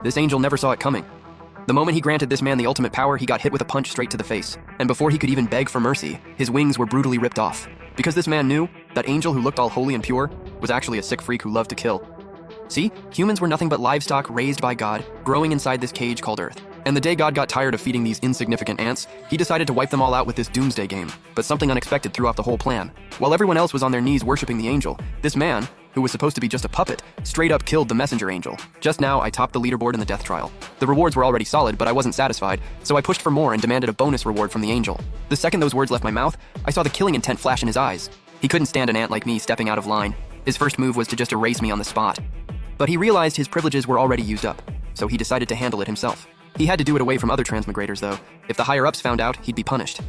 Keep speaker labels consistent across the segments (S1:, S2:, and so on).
S1: This angel never saw it coming. The moment he granted this man the ultimate power, he got hit with a punch straight to the face. And before he could even beg for mercy, his wings were brutally ripped off. Because this man knew that angel who looked all holy and pure was actually a sick freak who loved to kill. See, humans were nothing but livestock raised by God, growing inside this cage called Earth. And the day God got tired of feeding these insignificant ants, he decided to wipe them all out with this doomsday game. But something unexpected threw off the whole plan. While everyone else was on their knees worshiping the angel, this man, who was supposed to be just a puppet, straight up killed the messenger angel. Just now, I topped the leaderboard in the death trial. The rewards were already solid, but I wasn't satisfied, so I pushed for more and demanded a bonus reward from the angel. The second those words left my mouth, I saw the killing intent flash in his eyes. He couldn't stand an ant like me stepping out of line. His first move was to just erase me on the spot. But he realized his privileges were already used up, so he decided to handle it himself. He had to do it away from other transmigrators, though. If the higher-ups found out, he'd be punished.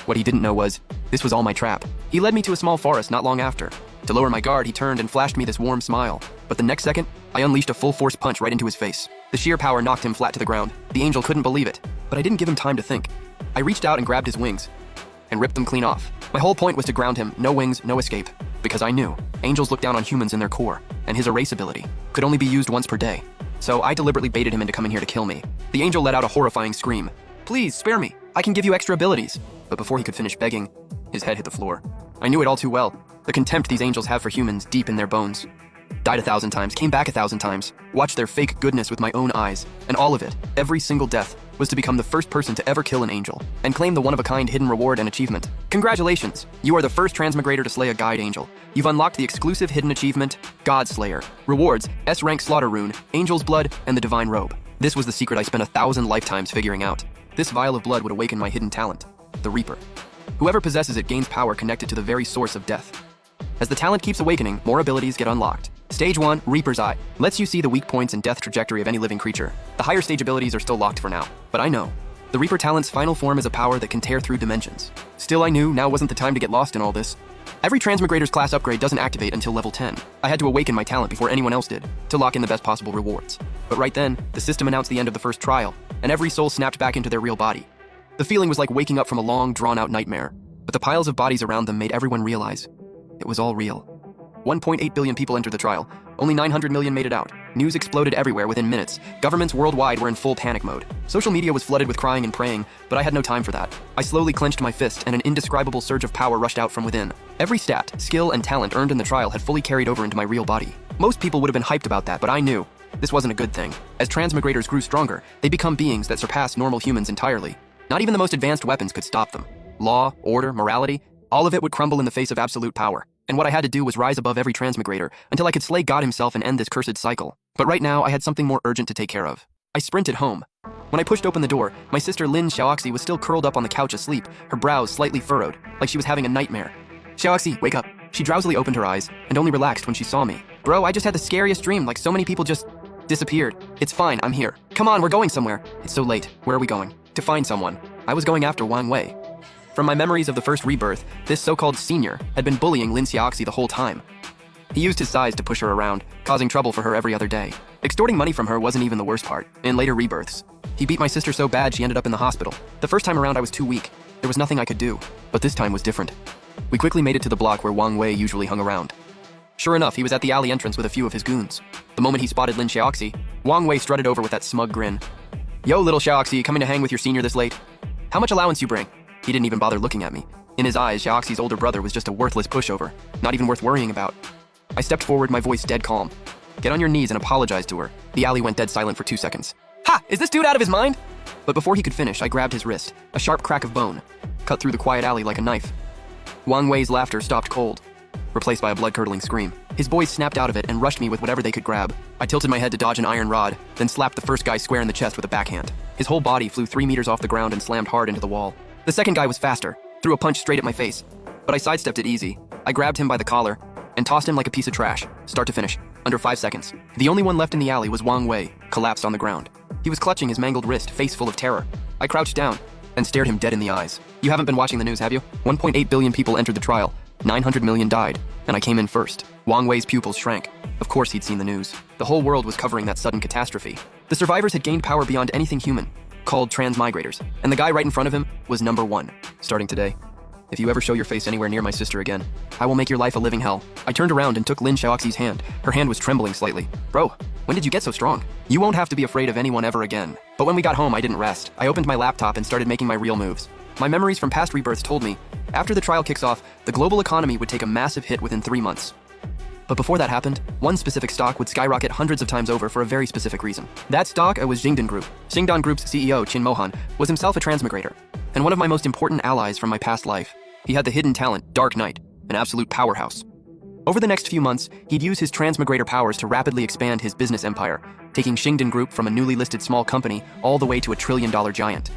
S1: What he didn't know was, this was all my trap. He led me to a small forest not long after. To lower my guard, he turned and flashed me this warm smile. But the next second, I unleashed a full-force punch right into his face. The sheer power knocked him flat to the ground. The angel couldn't believe it, but I didn't give him time to think. I reached out and grabbed his wings and ripped them clean off. My whole point was to ground him, no wings, no escape. Because I knew, angels look down on humans in their core, and his erase ability could only be used once per day. So I deliberately baited him into coming here to kill me. The angel let out a horrifying scream. Please, spare me. I can give you extra abilities. But before he could finish begging, his head hit the floor. I knew it all too well. The contempt these angels have for humans deep in their bones. Died 1,000 times, came back 1,000 times, watched their fake goodness with my own eyes, and all of it, every single death, was to become the first person to ever kill an angel, and claim the one-of-a-kind hidden reward and achievement. Congratulations! You are the first transmigrator to slay a guide angel. You've unlocked the exclusive hidden achievement, God Slayer. Rewards, S-rank slaughter rune, angel's blood, and the divine robe. This was the secret I spent 1,000 lifetimes figuring out. This vial of blood would awaken my hidden talent, the Reaper. Whoever possesses it gains power connected to the very source of death. As the talent keeps awakening, more abilities get unlocked. Stage 1, Reaper's Eye, lets you see the weak points and death trajectory of any living creature. The higher stage abilities are still locked for now, but I know. The Reaper talent's final form is a power that can tear through dimensions. Still, I knew now wasn't the time to get lost in all this. Every Transmigrator's class upgrade doesn't activate until level 10. I had to awaken my talent before anyone else did, to lock in the best possible rewards. But right then, the system announced the end of the first trial, and every soul snapped back into their real body. The feeling was like waking up from a long, drawn-out nightmare, but the piles of bodies around them made everyone realize it was all real. 1.8 billion people entered the trial. Only 900 million made it out. News exploded everywhere within minutes. Governments worldwide were in full panic mode. Social media was flooded with crying and praying, but I had no time for that. I slowly clenched my fist, and an indescribable surge of power rushed out from within. Every stat, skill, and talent earned in the trial had fully carried over into my real body. Most people would have been hyped about that, but I knew this wasn't a good thing. As transmigrators grew stronger, they become beings that surpass normal humans entirely. Not even the most advanced weapons could stop them. Law, order, morality, all of it would crumble in the face of absolute power. And what I had to do was rise above every transmigrator until I could slay God himself and end this cursed cycle. But right now, I had something more urgent to take care of. I sprinted home. When I pushed open the door, my sister Lin Xiaoxi was still curled up on the couch asleep, her brows slightly furrowed, like she was having a nightmare. Xiaoxi, wake up. She drowsily opened her eyes and only relaxed when she saw me. Bro, I just had the scariest dream, like so many people just disappeared. It's fine, I'm here. Come on, we're going somewhere. It's so late. Where are we going? To find someone. I was going after Wang Wei. From my memories of the first rebirth, this so-called senior had been bullying Lin Xiaoxi the whole time. He used his size to push her around, causing trouble for her every other day. Extorting money from her wasn't even the worst part. In later rebirths, he beat my sister so bad she ended up in the hospital. The first time around I was too weak. There was nothing I could do. But this time was different. We quickly made it to the block where Wang Wei usually hung around. Sure enough, he was at the alley entrance with a few of his goons. The moment he spotted Lin Xiaoxi, Wang Wei strutted over with that smug grin. Yo, little Xiaoxi, coming to hang with your senior this late? How much allowance you bring? He didn't even bother looking at me. In his eyes, Xiaoxi's older brother was just a worthless pushover, not even worth worrying about. I stepped forward, my voice dead calm. Get on your knees and apologize to her. The alley went dead silent for 2 seconds. Ha! Is this dude out of his mind? But before he could finish, I grabbed his wrist. A sharp crack of bone, cut through the quiet alley like a knife. Wang Wei's laughter stopped cold, replaced by a blood-curdling scream. His boys snapped out of it and rushed me with whatever they could grab. I tilted my head to dodge an iron rod, then slapped the first guy square in the chest with a backhand. His whole body flew 3 meters off the ground and slammed hard into the wall. The second guy was faster, threw a punch straight at my face, but I sidestepped it easy. I grabbed him by the collar and tossed him like a piece of trash, start to finish, under 5 seconds. The only one left in the alley was Wang Wei, collapsed on the ground. He was clutching his mangled wrist, face full of terror. I crouched down and stared him dead in the eyes. You haven't been watching the news, have you? 1.8 billion people entered the trial, 900 million died, and I came in first. Wang Wei's pupils shrank. Of course he'd seen the news. The whole world was covering that sudden catastrophe. The survivors had gained power beyond anything human, called transmigrators, and the guy right in front of him was number 1. Starting today, if you ever show your face anywhere near my sister again, I will make your life a living hell. I turned around and took Lin Xiaoxi's hand. Her hand was trembling slightly. Bro, When did you get so strong? You won't have to be afraid of anyone ever again. But when we got home, I didn't rest. I opened my laptop and started making my real moves. My memories from past rebirths told me, after the trial kicks off, the global economy would take a massive hit within 3 months. But before that happened, one specific stock would skyrocket hundreds of times over for a very specific reason. That stock was Jingdan Group. Jingdan Group's CEO, Chin Mohan, was himself a transmigrator, and one of my most important allies from my past life. He had the hidden talent, Dark Knight, an absolute powerhouse. Over the next few months, he'd use his transmigrator powers to rapidly expand his business empire, taking Jingdan Group from a newly listed small company all the way to a $1 trillion giant.